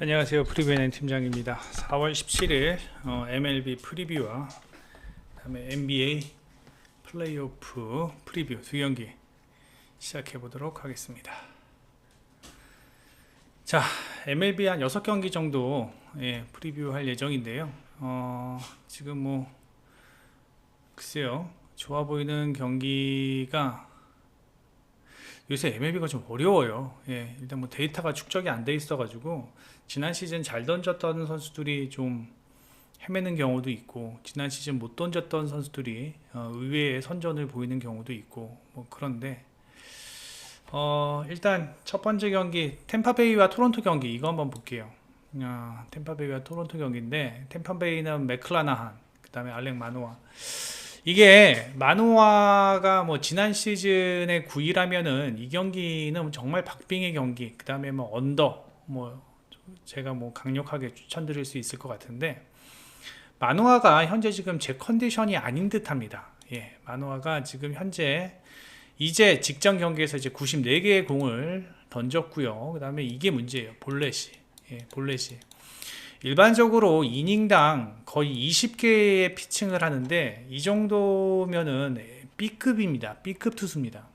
안녕하세요. 프리뷰의 팀장입니다. 4월 17일 MLB 프리뷰와 그다음에 NBA 플레이오프 프리뷰 두 경기 시작해 보도록 하겠습니다. 자, MLB 한 6경기 정도 프리뷰할 예정인데요. 지금 뭐 글쎄요, 좋아 보이는 경기가 요새 MLB가 좀 어려워요. 일단 뭐 데이터가 축적이 안 돼 있어가지고 지난 시즌 잘 던졌던 선수들이 좀 헤매는 경우도 있고, 지난 시즌 못 던졌던 선수들이 의외의 선전을 보이는 경우도 있고, 뭐 그런데 일단 첫 번째 경기 템파베이와 토론토 경기 이거 한번 볼게요. 템파베이와 토론토 경기인데, 템파베이는 맥클라나한, 그 다음에 알렉 마노아. 이게 마노아가 뭐 지난 시즌에 9위라면은 이 경기는 정말 박빙의 경기, 그 다음에 뭐 언더, 뭐 제가 뭐 강력하게 추천드릴 수 있을 것 같은데, 마노아가 현재 지금 제 컨디션이 아닌 듯 합니다. 마노아가 지금 현재 이제 직전 경기에서 이제 94개의 공을 던졌고요. 그 다음에 이게 문제예요. 볼넷이 일반적으로 이닝당 거의 20개의 피칭을 하는데, 이 정도면은 B급입니다. B급 투수입니다.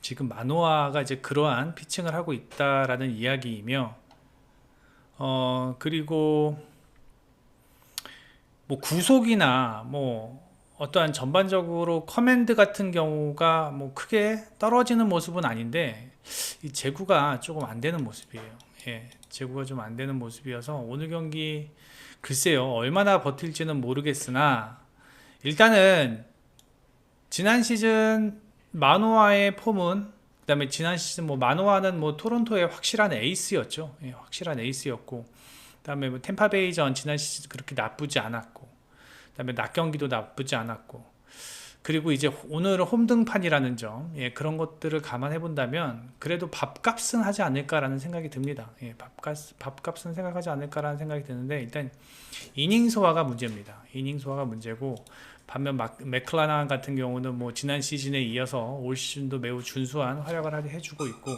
지금 마노아가 이제 그러한 피칭을 하고 있다라는 이야기이며, 그리고 뭐 구속이나 뭐 어떠한 전반적으로 커맨드 같은 경우가 뭐 크게 떨어지는 모습은 아닌데, 이 제구가 조금 안 되는 모습이에요. 제구가 좀 안 되는 모습이어서 오늘 경기 글쎄요, 얼마나 버틸지는 모르겠으나, 일단은 지난 시즌 마노아의 폼은, 그 다음에 지난 시즌 뭐 마노아는 뭐 토론토의 확실한 에이스였죠. 확실한 에이스였고, 그 다음에 뭐 템파베이전 지난 시즌 그렇게 나쁘지 않았고, 그 다음에 낮 경기도 나쁘지 않았고, 그리고 이제 오늘은 홈등판이라는 점, 그런 것들을 감안해 본다면 그래도 밥값은 하지 않을까라는 생각이 듭니다. 밥값은 생각하지 않을까라는 생각이 드는데, 일단 이닝 소화가 문제입니다. 이닝 소화가 문제고, 반면 맥클라난 같은 경우는 뭐 지난 시즌에 이어서 올 시즌도 매우 준수한 활약을 해주고 있고,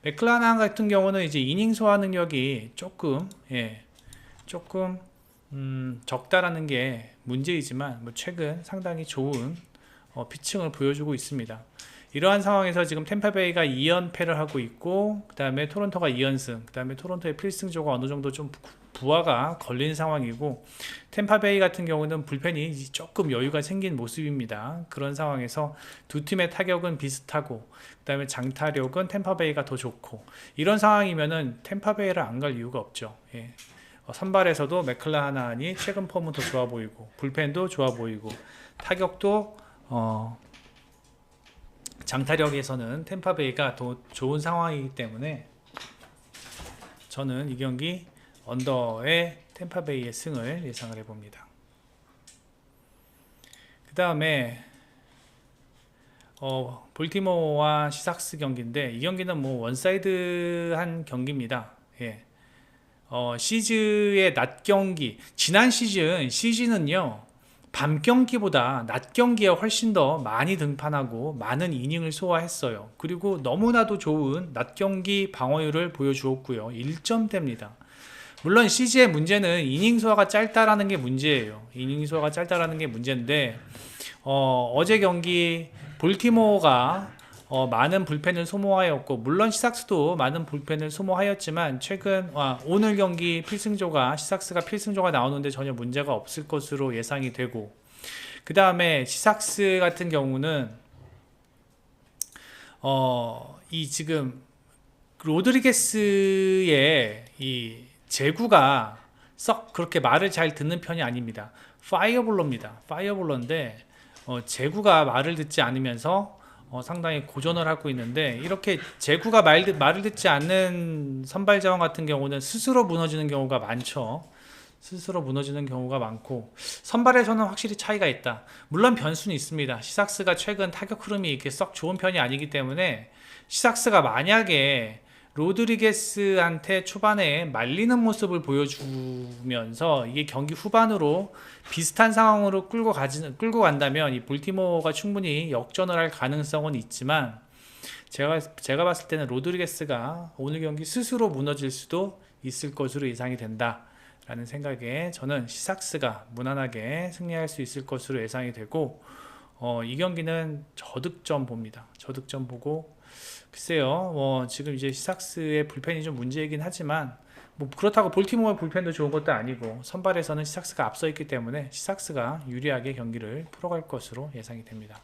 맥클라난 같은 경우는 이제 이닝 소화 능력이 조금 적다라는 게 문제이지만, 뭐 최근 상당히 좋은 피칭을 보여주고 있습니다. 이러한 상황에서 지금 템파베이가 2연패를 하고 있고, 그 다음에 토론토가 2연승, 그 다음에 토론토의 필승조가 어느 정도 좀 부하가 걸린 상황이고, 템파베이 같은 경우는 불펜이 조금 여유가 생긴 모습입니다. 그런 상황에서 두 팀의 타격은 비슷하고, 그 다음에 장타력은 템파베이가 더 좋고, 이런 상황이면은 템파베이를 안 갈 이유가 없죠. 선발에서도 맥클라한이 최근 폼은 더 좋아 보이고, 불펜도 좋아 보이고, 타격도 장타력에서는 템파베이가 더 좋은 상황이기 때문에 저는 이 경기 언더의 템파베이의 승을 예상을 해봅니다. 그 다음에 볼티모어와 시삭스 경기인데, 이 경기는 뭐 원사이드한 경기입니다. 시즈의 낮 경기, 지난 시즌은요 밤 경기보다 낮 경기에 훨씬 더 많이 등판하고 많은 이닝을 소화했어요. 그리고 너무나도 좋은 낮 경기 방어율을 보여주었고요. 1점대입니다. 물론 CG의 문제는 이닝 소화가 짧다라는 게 문제예요. 이닝 소화가 짧다라는 게 문제인데, 어제 경기 볼티모어가 많은 불펜을 소모하였고, 물론 시삭스도 많은 불펜을 소모하였지만, 오늘 경기 시삭스가 필승조가 나오는데 전혀 문제가 없을 것으로 예상이 되고, 그 다음에 시삭스 같은 경우는 이 지금 로드리게스의 이 제구가 썩 그렇게 말을 잘 듣는 편이 아닙니다. 파이어볼러인데 제구가 말을 듣지 않으면서 상당히 고전을 하고 있는데, 이렇게 제구가 말을 듣지 않는 선발자원 같은 경우는 스스로 무너지는 경우가 많죠. 스스로 무너지는 경우가 많고, 선발에서는 확실히 차이가 있다. 물론 변수는 있습니다. 시삭스가 최근 타격 흐름이 이렇게 썩 좋은 편이 아니기 때문에, 시삭스가 만약에 로드리게스한테 초반에 말리는 모습을 보여주면서 이게 경기 후반으로 비슷한 상황으로 끌고 간다면 이 볼티모어가 충분히 역전을 할 가능성은 있지만, 제가 봤을 때는 로드리게스가 오늘 경기 스스로 무너질 수도 있을 것으로 예상이 된다라는 생각에 저는 시삭스가 무난하게 승리할 수 있을 것으로 예상이 되고, 이 경기는 저득점 봅니다. 저득점 보고, 글쎄요, 지금 이제 시삭스의 불펜이 좀 문제이긴 하지만, 뭐 그렇다고 볼티모어 불펜도 좋은 것도 아니고 선발에서는 시삭스가 앞서 있기 때문에 시삭스가 유리하게 경기를 풀어갈 것으로 예상이 됩니다.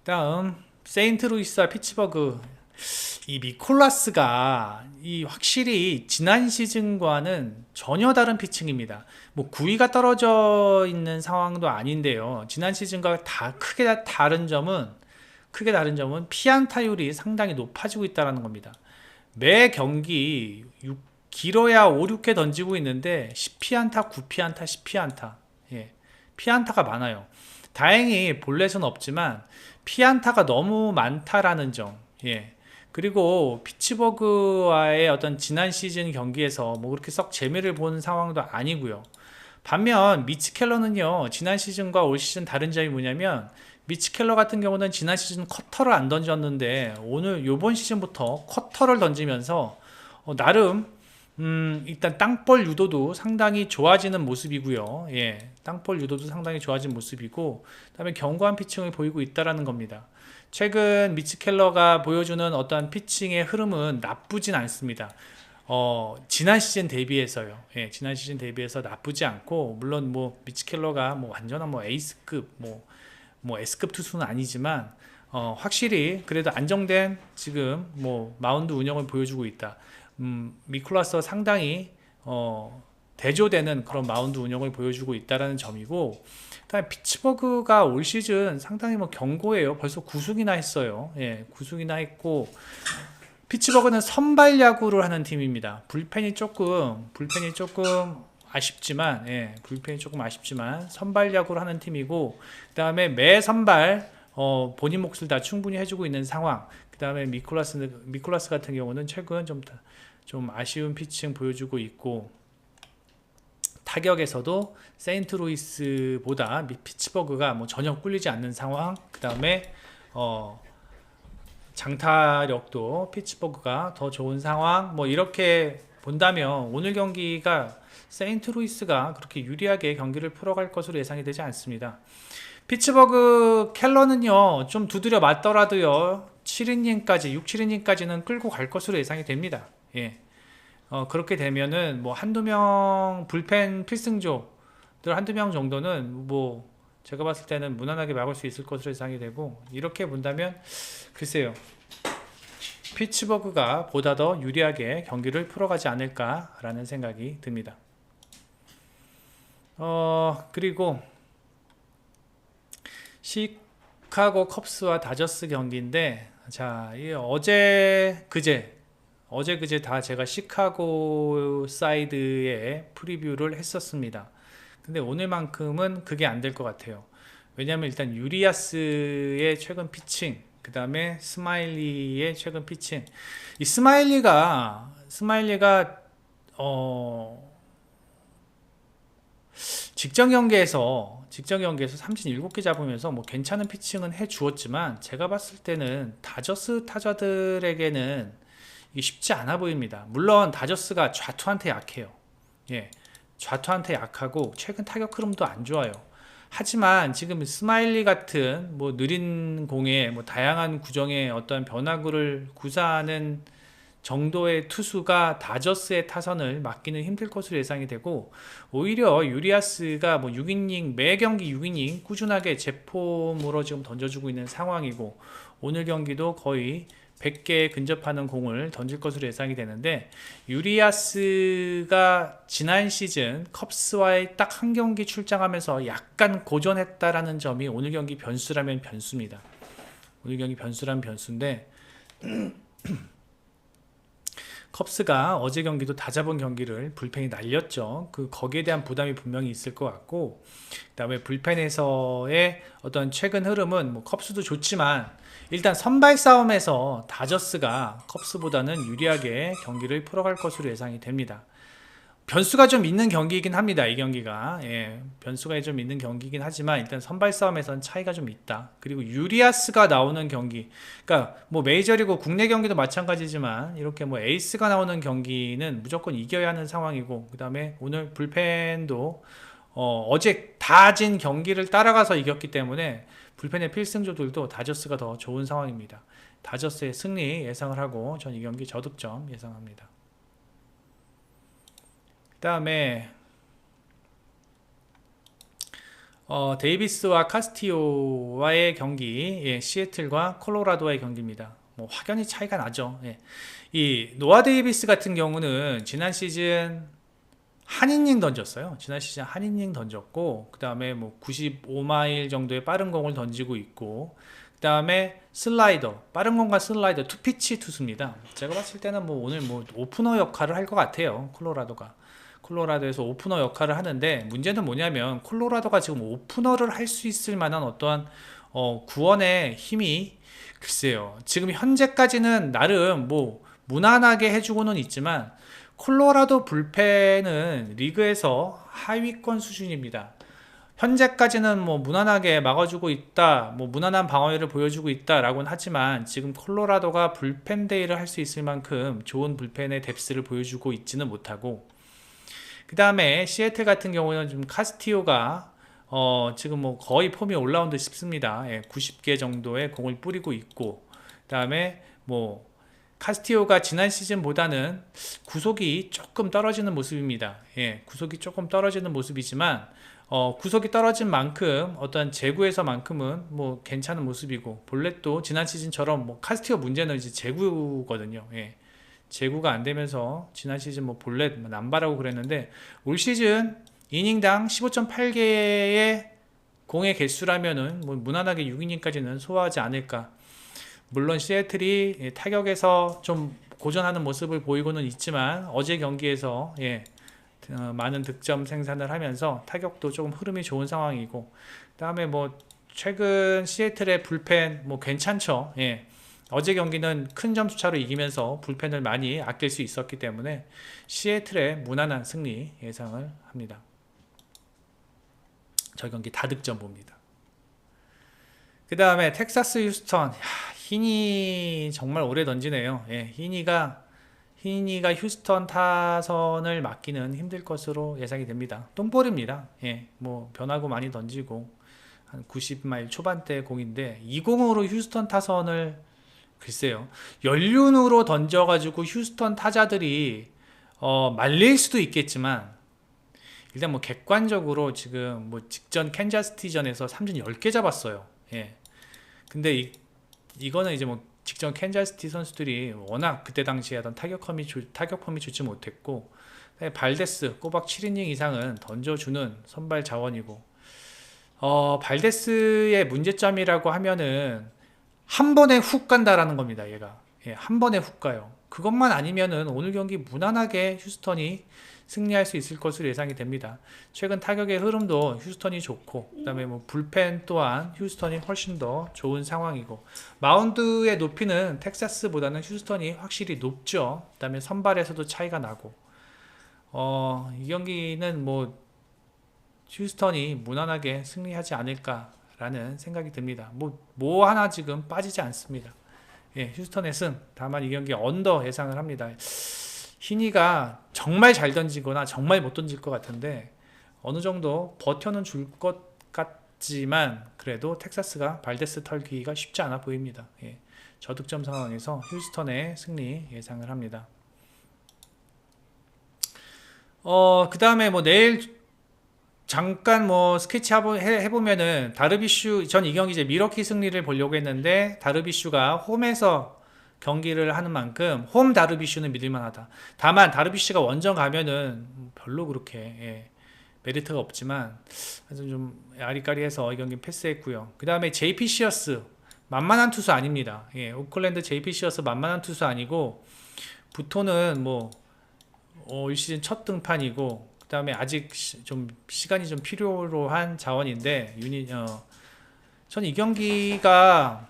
다음 세인트루이스와 피츠버그. 이 미콜라스가 확실히 지난 시즌과는 전혀 다른 피칭입니다. 뭐 9위가 떨어져 있는 상황도 아닌데요. 지난 시즌과 크게 다른 점은 피안타율이 상당히 높아지고 있다는 겁니다. 매 경기 길어야 5, 6개 던지고 있는데 10피안타, 9피안타, 10피안타. 예, 피안타가 많아요. 다행히 볼넷은 없지만 피안타가 너무 많다라는 점. 예. 그리고 피츠버그와의 어떤 지난 시즌 경기에서 뭐 그렇게 썩 재미를 보는 상황도 아니고요. 반면 미치 켈러는요, 지난 시즌과 올 시즌 다른 점이 뭐냐면, 미치 켈러 같은 경우는 지난 시즌 커터를 안 던졌는데 요번 시즌부터 커터를 던지면서 나름 일단 땅볼 유도도 상당히 좋아지는 모습이고요. 예, 땅볼 유도도 상당히 좋아진 모습이고, 그다음에 견고한 피칭을 보이고 있다라는 겁니다. 최근 미치 켈러가 보여주는 어떠한 피칭의 흐름은 나쁘진 않습니다. 지난 시즌 대비해서요. 예, 지난 시즌 대비해서 나쁘지 않고, 물론 뭐 미치 켈러가 뭐 완전한 뭐 에이스급 뭐 S급 투수는 아니지만 확실히 그래도 안정된 지금 뭐 마운드 운영을 보여주고 있다. 미콜라스와 상당히 대조되는 그런 마운드 운영을 보여주고 있다라는 점이고, 그다음에 피츠버그가 올 시즌 상당히 뭐 견고해요. 벌써 9승이나 했어요. 예, 9승이나 했고, 피츠버그는 선발 야구를 하는 팀입니다. 불펜이 조금 아쉽지만, 예, 불펜이 조금 아쉽지만 선발 야구를 하는 팀이고, 그다음에 매 선발 본인 몫을 다 충분히 해주고 있는 상황. 그다음에 미콜라스 같은 경우는 최근 좀 아쉬운 피칭 보여주고 있고, 타격에서도 세인트루이스보다 피츠버그가 뭐 전혀 꿀리지 않는 상황. 그다음에 장타력도 피츠버그가 더 좋은 상황. 뭐 이렇게 본다면 오늘 경기가 세인트루이스가 그렇게 유리하게 경기를 풀어갈 것으로 예상이 되지 않습니다. 피츠버그 켈러는요, 좀 두드려 맞더라도요, 7이닝까지, 6, 7이닝까지는 끌고 갈 것으로 예상이 됩니다. 예. 그렇게 되면은 뭐 한두 명 불펜 필승조들 한두 명 정도는 뭐 제가 봤을 때는 무난하게 막을 수 있을 것으로 예상이 되고, 이렇게 본다면 글쎄요, 피츠버그가 보다 더 유리하게 경기를 풀어가지 않을까라는 생각이 듭니다. 그리고 시카고 컵스와 다저스 경기인데, 자, 어제 그제 다 제가 시카고 사이드에 프리뷰를 했었습니다. 근데 오늘만큼은 그게 안 될 것 같아요. 왜냐면 일단 유리아스의 최근 피칭, 그 다음에 스마일리의 최근 피칭. 이 스마일리가 직전 경기에서 삼진 7개 잡으면서 뭐 괜찮은 피칭은 해 주었지만, 제가 봤을 때는 다저스 타자들에게는 이게 쉽지 않아 보입니다. 물론 다저스가 좌투한테 약해요. 예, 좌투한테 약하고 최근 타격 흐름도 안 좋아요. 하지만 지금 스마일리 같은 뭐 느린 공에 뭐 다양한 구정의 어떤 변화구를 구사하는 정도의 투수가 다저스의 타선을 막기는 힘들 것으로 예상이 되고, 오히려 유리아스가 뭐 6이닝, 매 경기 6이닝 꾸준하게 제폼으로 지금 던져주고 있는 상황이고, 오늘 경기도 거의 100개에 근접하는 공을 던질 것으로 예상이 되는데, 유리아스가 지난 시즌 컵스와의 딱 한 경기 출장하면서 약간 고전했다라는 점이 오늘 경기 변수라면 변수입니다. 오늘 경기 변수라면 변수인데, 컵스가 어제 경기도 다 잡은 경기를 불펜이 날렸죠. 거기에 대한 부담이 분명히 있을 것 같고, 그다음에 불펜에서의 어떤 최근 흐름은 뭐 컵스도 좋지만, 일단 선발 싸움에서 다저스가 컵스보다는 유리하게 경기를 풀어갈 것으로 예상이 됩니다. 변수가 좀 있는 경기이긴 합니다. 이 경기가. 예, 변수가 좀 있는 경기이긴 하지만 일단 선발 싸움에서는 차이가 좀 있다. 그리고 유리아스가 나오는 경기. 그러니까 뭐 메이저리그 국내 경기도 마찬가지지만 이렇게 뭐 에이스가 나오는 경기는 무조건 이겨야 하는 상황이고, 그다음에 오늘 불펜도 어제 다진 경기를 따라가서 이겼기 때문에 불펜의 필승조들도 다저스가 더 좋은 상황입니다. 다저스의 승리 예상을 하고 전 이 경기 저득점 예상합니다. 그 다음에 데이비스와 카스티오와의 경기, 예, 시애틀과 콜로라도와의 경기입니다. 뭐 확연히 차이가 나죠. 예. 이 노아 데이비스 같은 경우는 지난 시즌 한 이닝 던졌어요. 지난 시즌 한 이닝 던졌고, 그 다음에 뭐 95마일 정도의 빠른 공을 던지고 있고, 그 다음에 슬라이더, 빠른 공과 슬라이더 투피치 투수입니다. 제가 봤을 때는 뭐 오늘 뭐 오프너 역할을 할 것 같아요. 콜로라도에서 오프너 역할을 하는데, 문제는 뭐냐면 콜로라도가 지금 오프너를 할 수 있을 만한 어떠한 구원의 힘이, 글쎄요, 지금 현재까지는 나름 뭐 무난하게 해주고는 있지만 콜로라도 불펜은 리그에서 하위권 수준입니다. 현재까지는 뭐 무난하게 막아주고 있다, 뭐 무난한 방어를 보여주고 있다라고는 하지만 지금 콜로라도가 불펜 데이를 할 수 있을 만큼 좋은 불펜의 뎁스를 보여주고 있지는 못하고, 그 다음에 시애틀 같은 경우는 좀 카스티오가 지금 뭐 거의 폼이 올라온 듯 싶습니다. 예, 90개 정도의 공을 뿌리고 있고, 그 다음에 뭐 카스티오가 지난 시즌보다는 구속이 조금 떨어지는 모습입니다. 예, 구속이 조금 떨어지는 모습이지만 구속이 떨어진 만큼 어떤 제구에서만큼은 뭐 괜찮은 모습이고, 볼넷도 지난 시즌처럼 뭐 카스티오 문제는 이제 제구거든요. 예. 제구가 안 되면서 지난 시즌 뭐 볼넷 남발하고 그랬는데, 올 시즌 이닝당 15.8개의 공의 개수라면은 뭐 무난하게 6이닝까지는 소화하지 않을까. 물론 시애틀이 타격에서 좀 고전하는 모습을 보이고는 있지만 어제 경기에서 많은 득점 생산을 하면서 타격도 조금 흐름이 좋은 상황이고, 그다음에 뭐 최근 시애틀의 불펜 뭐 괜찮죠. 예. 어제 경기는 큰 점수차로 이기면서 불펜을 많이 아낄 수 있었기 때문에 시애틀의 무난한 승리 예상을 합니다. 저 경기 다득점 봅니다. 그 다음에 텍사스 휴스턴, 히니 정말 오래 던지네요. 예, 히니가 휴스턴 타선을 막기는 힘들 것으로 예상이 됩니다. 똥볼입니다. 예, 뭐 변화구 많이 던지고 한 90마일 초반대 공인데, 이 공으로 휴스턴 타선을, 글쎄요, 연륜으로 던져가지고 휴스턴 타자들이 말릴 수도 있겠지만, 일단 뭐 객관적으로 지금 뭐 직전 캔자스티전에서 삼진 10개 잡았어요. 예. 근데 이거는 이제 뭐 직전 캔자스티 선수들이 워낙 그때 당시에 하던 타격폼이 좋지 못했고, 발데스 꼬박 7이닝 이상은 던져주는 선발 자원이고, 발데스의 문제점이라고 하면은 한 번에 훅 간다라는 겁니다. 얘가, 예, 한 번에 훅 가요. 그것만 아니면은 오늘 경기 무난하게 휴스턴이 승리할 수 있을 것으로 예상이 됩니다. 최근 타격의 흐름도 휴스턴이 좋고, 그다음에 뭐 불펜 또한 휴스턴이 훨씬 더 좋은 상황이고, 마운드의 높이는 텍사스보다는 휴스턴이 확실히 높죠. 그다음에 선발에서도 차이가 나고, 이 경기는 뭐 휴스턴이 무난하게 승리하지 않을까라는 생각이 듭니다. 뭐 하나 지금 빠지지 않습니다. 예, 휴스턴의 승. 다만 이 경기 언더 예상을 합니다. 히니가 정말 잘 던지거나 정말 못 던질 것 같은데 어느 정도 버텨는 줄 것 같지만, 그래도 texas가 발데스 털기가 쉽지 않아 보입니다. 예, 저득점 상황에서 휴스턴의 승리 예상을 합니다. 그 다음에 뭐 내일 잠깐 뭐 스케치 해보면은 다르비슈, 전 이 경기 이제 미러키 승리를 보려고 했는데 다르비슈가 홈에서 경기를 하는 만큼 홈 다르비슈는 믿을만하다. 다만 다르비슈가 원정 가면은 별로 그렇게 메리트가 없지만 좀 아리까리해서 이 경기 패스했고요. 그 다음에 JP 시어스 만만한 투수 아닙니다. 오클랜드 JP 시어스 만만한 투수 아니고, 부토는 뭐 올 시즌 첫 등판이고, 그 다음에 아직 좀 시간이 좀 필요로 한 자원인데, 전 이 경기가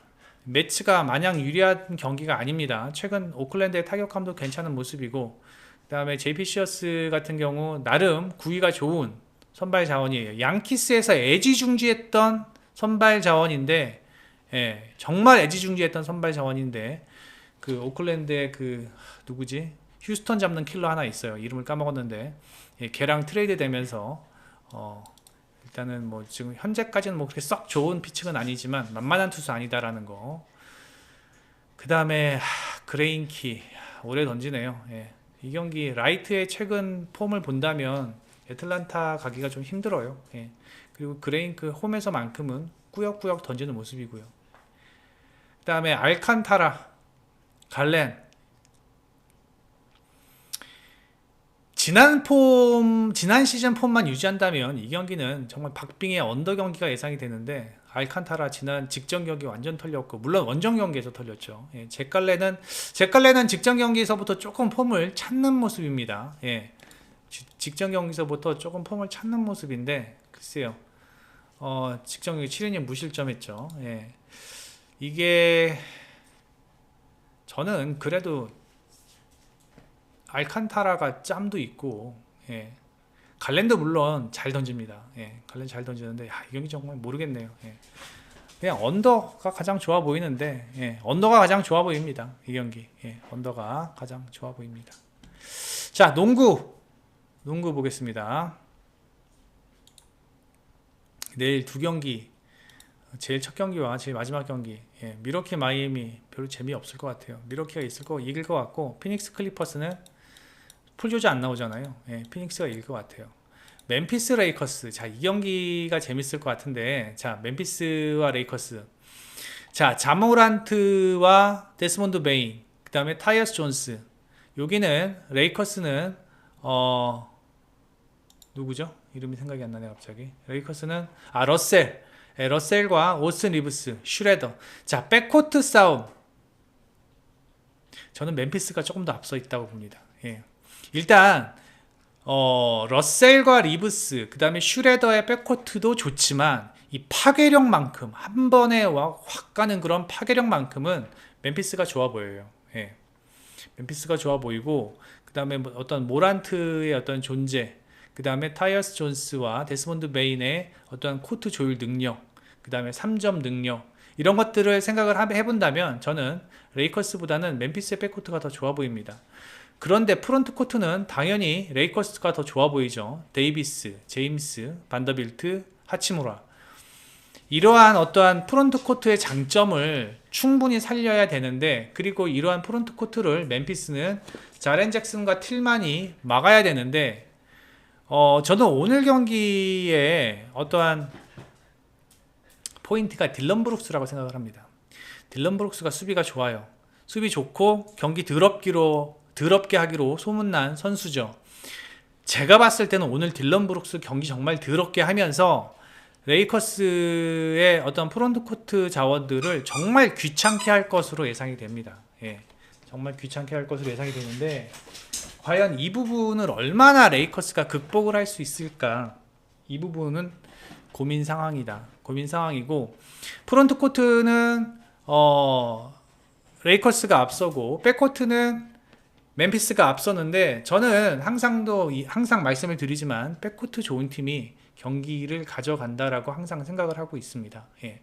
매치가 마냥 유리한 경기가 아닙니다. 최근 오클랜드의 타격감도 괜찮은 모습이고, 그다음에 JP 시어스 같은 경우 나름 구위가 좋은 선발 자원이에요. 양키스에서 애지중지했던 선발 자원인데, 예, 정말 애지중지했던 선발 자원인데 그 오클랜드의 그 누구지? 휴스턴 잡는 킬러 하나 있어요. 이름을 까먹었는데, 예, 걔랑 트레이드 되면서 일단은 뭐 지금 현재까지는 뭐 그렇게 썩 좋은 피칭은 아니지만 만만한 투수 아니다라는 거. 그 다음에 그레인키 오래 던지네요. 예. 이 경기 라이트의 최근 폼을 본다면 애틀란타 가기가 좀 힘들어요. 예. 그리고 그레인크 홈에서만큼은 꾸역꾸역 던지는 모습이고요. 그 다음에 알칸타라, 갈렌. 지난 시즌 폼만 유지한다면 이 경기는 정말 박빙의 언더 경기가 예상이 되는데, 알칸타라 지난 직전 경기 완전 털렸고, 물론 원정 경기에서 털렸죠. 예, 제칼레는 직전 경기에서부터 조금 폼을 찾는 모습입니다. 예, 직전 경기에서부터 조금 폼을 찾는 모습인데, 글쎄요. 직전 경기 7이닝 무실점했죠. 예, 이게 저는 그래도 알칸타라가 짬도 있고, 예. 갈렌도 물론 잘 던집니다. 예. 갈렌 잘 던지는데, 이 경기 정말 모르겠네요. 예. 그냥 언더가 가장 좋아 보이는데, 예. 언더가 가장 좋아 보입니다. 이 경기. 예. 언더가 가장 좋아 보입니다. 자, 농구 보겠습니다. 내일 두 경기, 제일 첫 경기와 제일 마지막 경기, 예. 미러키 마이애미 별로 재미없을 것 같아요. 미러키가 이길 것 같고, 피닉스 클리퍼스는 풀조지 안 나오잖아요. 예, 피닉스가 이길 것 같아요. 멤피스 레이커스. 자, 이 경기가 재밌을 것 같은데, 자, 멤피스와 레이커스. 자, 자모란트와 데스몬드 베인, 그 다음에 타이어스 존스. 여기는 레이커스는 누구죠? 이름이 생각이 안 나네 갑자기. 레이커스는 러셀. 예, 러셀과 오스틴 리브스, 슈레더. 자, 백코트 싸움. 저는 멤피스가 조금 더 앞서 있다고 봅니다. 예. 일단 러셀과 리브스, 그 다음에 슈레더의 백코트도 좋지만 이 파괴력만큼, 한 번에 확 가는 그런 파괴력만큼은 멤피스가 좋아 보여요. 예. 멤피스가 좋아 보이고, 그 다음에 어떤 모란트의 어떤 존재, 그 다음에 타이어스 존스와 데스몬드 베인의 어떤 코트 조율 능력, 그 다음에 3점 능력, 이런 것들을 생각을 해본다면 저는 레이커스보다는 멤피스의 백코트가 더 좋아 보입니다. 그런데 프론트 코트는 당연히 레이커스가 더 좋아 보이죠. 데이비스, 제임스, 반더빌트, 하치무라. 이러한 어떠한 프론트 코트의 장점을 충분히 살려야 되는데, 그리고 이러한 프론트 코트를 멤피스는 자렌 잭슨과 틸만이 막아야 되는데, 저는 오늘 경기에 어떠한 포인트가 딜런 브룩스라고 생각을 합니다. 딜런 브룩스가 수비가 좋아요. 수비 좋고 경기 더럽게 하기로 소문난 선수죠. 제가 봤을 때는 오늘 딜런 브룩스 경기 정말 더럽게 하면서 레이커스의 어떤 프론트 코트 자원들을 정말 귀찮게 할 것으로 예상이 됩니다. 예, 정말 귀찮게 할 것으로 예상이 되는데, 과연 이 부분을 얼마나 레이커스가 극복을 할 수 있을까? 이 부분은 고민 상황이고, 프론트 코트는 레이커스가 앞서고 백코트는 멤피스가 앞서는데, 저는 항상 말씀을 드리지만 백코트 좋은 팀이 경기를 가져간다라고 항상 생각을 하고 있습니다. 예.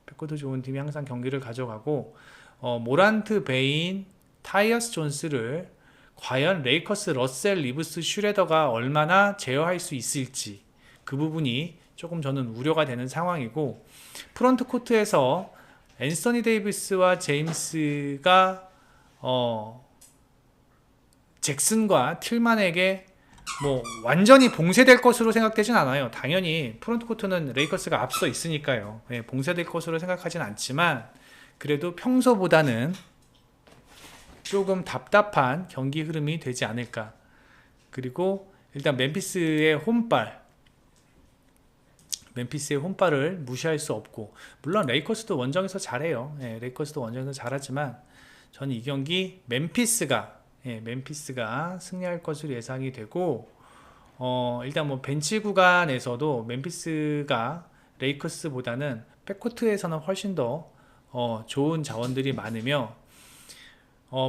백코트 좋은 팀이 항상 경기를 가져가고, 모란트, 베인, 타이어스 존스를 과연 레이커스, 러셀, 리브스, 슈레더가 얼마나 제어할 수 있을지, 그 부분이 조금 저는 우려가 되는 상황이고, 프론트 코트에서 앤서니 데이비스와 제임스가 잭슨과 틸만에게 뭐 완전히 봉쇄될 것으로 생각되진 않아요. 당연히 프론트 코트는 레이커스가 앞서 있으니까요. 예, 봉쇄될 것으로 생각하진 않지만, 그래도 평소보다는 조금 답답한 경기 흐름이 되지 않을까. 그리고 일단 멤피스의 홈발을 무시할 수 없고, 물론 레이커스도 원정에서 잘해요. 예, 레이커스도 원정에서 잘하지만 저는 이 경기 멤피스가 승리할 것으로 예상이 되고, 일단 뭐 벤치 구간에서도 멤피스가 레이커스보다는 백코트에서는 훨씬 더 좋은 자원들이 많으며,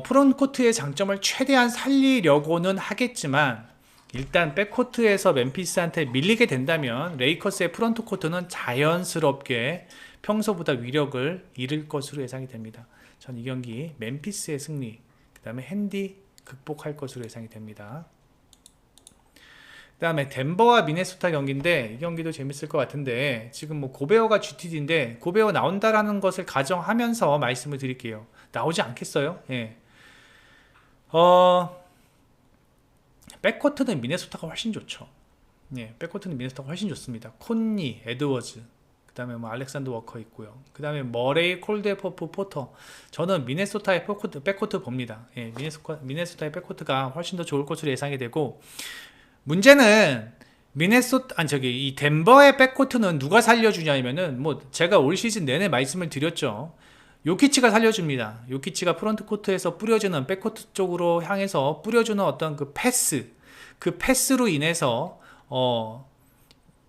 프론트코트의 장점을 최대한 살리려고는 하겠지만 일단 백코트에서 멤피스한테 밀리게 된다면 레이커스의 프론트코트는 자연스럽게 평소보다 위력을 잃을 것으로 예상이 됩니다. 전 이 경기 멤피스의 승리, 그 다음에 핸디 극복할 것으로 예상이 됩니다. 그 다음에 덴버와 미네소타 경기인데 이 경기도 재밌을 것 같은데 지금 뭐 고베어가 GTD인데 고베어 나온다라는 것을 가정하면서 말씀을 드릴게요. 나오지 않겠어요? 예. 백코트는 미네소타가 훨씬 좋죠. 예, 백코트는 미네소타가 훨씬 좋습니다. 콘니, 에드워즈, 그 다음에 뭐 알렉산더 워커 있고요. 그 다음에 머레이, 콜드웨퍼프, 포터. 저는 미네소타의 백코트 봅니다. 예, 미네소타의 백코트가 훨씬 더 좋을 것으로 예상이 되고 문제는 이 덴버의 백코트는 누가 살려주냐면은 뭐 제가 올 시즌 내내 말씀을 드렸죠. 요키치가 살려줍니다. 요키치가 프론트 코트에서 뿌려주는 백코트 쪽으로 향해서 뿌려주는 어떤 그 패스로 인해서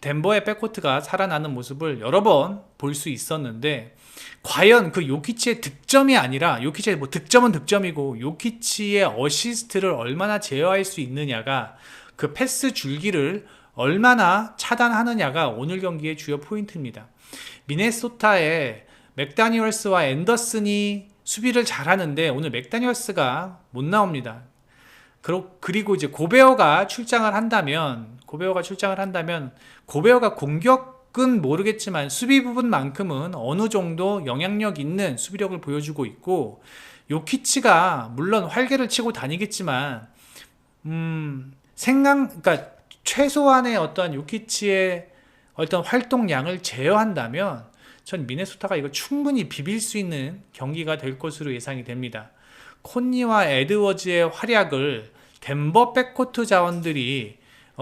덴버의 백코트가 살아나는 모습을 여러 번 볼 수 있었는데 과연 그 요키치의 득점이 아니라 요키치의 뭐 득점은 득점이고 요키치의 어시스트를 얼마나 제어할 수 있느냐가 그 패스 줄기를 얼마나 차단하느냐가 오늘 경기의 주요 포인트입니다. 미네소타의 맥다니얼스와 앤더슨이 수비를 잘하는데 오늘 맥다니얼스가 못 나옵니다. 그리고 이제 고베어가 출장을 한다면 고베어가 공격은 모르겠지만 수비 부분만큼은 어느 정도 영향력 있는 수비력을 보여주고 있고 요키치가 물론 활개를 치고 다니겠지만 그러니까 최소한의 어떤 요키치의 어떤 활동량을 제어한다면 전 미네소타가 이거 충분히 비빌 수 있는 경기가 될 것으로 예상이 됩니다. 콘니와 에드워즈의 활약을 덴버 백코트 자원들이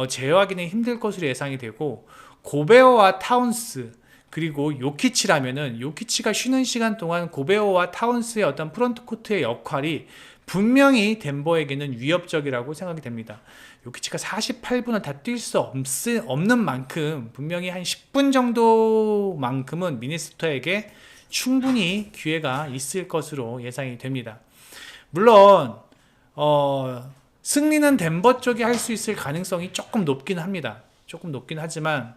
제어하기는 힘들 것으로 예상이 되고 고베어와 타운스 그리고 요키치라면은 요키치가 쉬는 시간 동안 고베어와 타운스의 어떤 프론트코트의 역할이 분명히 덴버에게는 위협적이라고 생각이 됩니다. 요키치가 48분을 다 뛸 수 없는 만큼 분명히 한 10분 정도만큼은 미네소타에게 충분히 기회가 있을 것으로 예상이 됩니다. 물론 승리는 덴버 쪽이 할 수 있을 가능성이 조금 높긴 합니다. 조금 높긴 하지만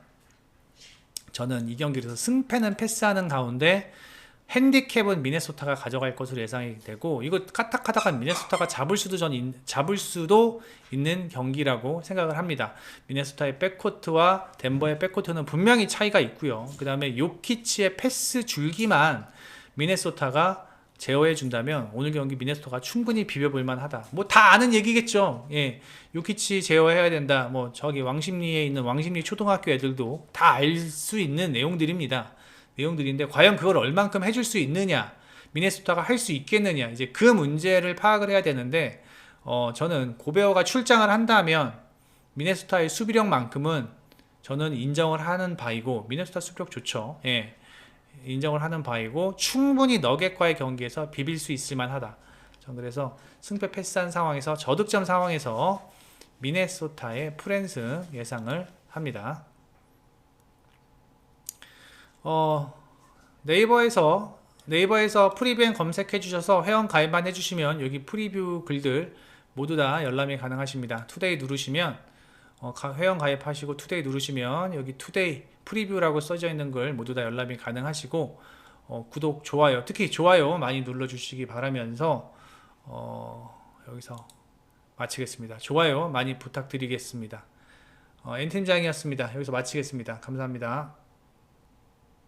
저는 이 경기에서 승패는 패스하는 가운데 핸디캡은 미네소타가 가져갈 것으로 예상이 되고 이거 까딱하다가 미네소타가 잡을 수도 있는 경기라고 생각을 합니다. 미네소타의 백코트와 덴버의 백코트는 분명히 차이가 있고요. 그 다음에 요키치의 패스 줄기만 미네소타가 제어해 준다면 오늘 경기 미네소타가 충분히 비벼볼 만하다. 뭐 다 아는 얘기겠죠. 예, 요키치 제어해야 된다. 뭐 저기 왕십리에 있는 왕십리 초등학교 애들도 다 알 수 있는 내용들인데 과연 그걸 얼만큼 해줄 수 있느냐, 미네소타가 할 수 있겠느냐, 이제 그 문제를 파악을 해야 되는데 저는 고베어가 출장을 한다면 미네소타의 수비력만큼은 저는 인정을 하는 바이고 미네소타 수비력 좋죠. 예, 인정을 하는 바이고 충분히 너겟과의 경기에서 비빌 수 있을 만하다. 전 그래서 승패 패스한 상황에서 저득점 상황에서 미네소타의 풀앤승 예상을 합니다. 네이버에서 프리뷰 검색해 주셔서 회원 가입만 해주시면 여기 프리뷰 글들 모두 다 열람이 가능하십니다. 투데이 누르시면 회원 가입하시고 투데이 누르시면 여기 투데이 프리뷰라고 써져 있는 글 모두 다 열람이 가능하시고 구독, 좋아요, 특히 좋아요 많이 눌러주시기 바라면서 여기서 마치겠습니다. 좋아요 많이 부탁드리겠습니다. 엔텐장이었습니다. 여기서 마치겠습니다. 감사합니다.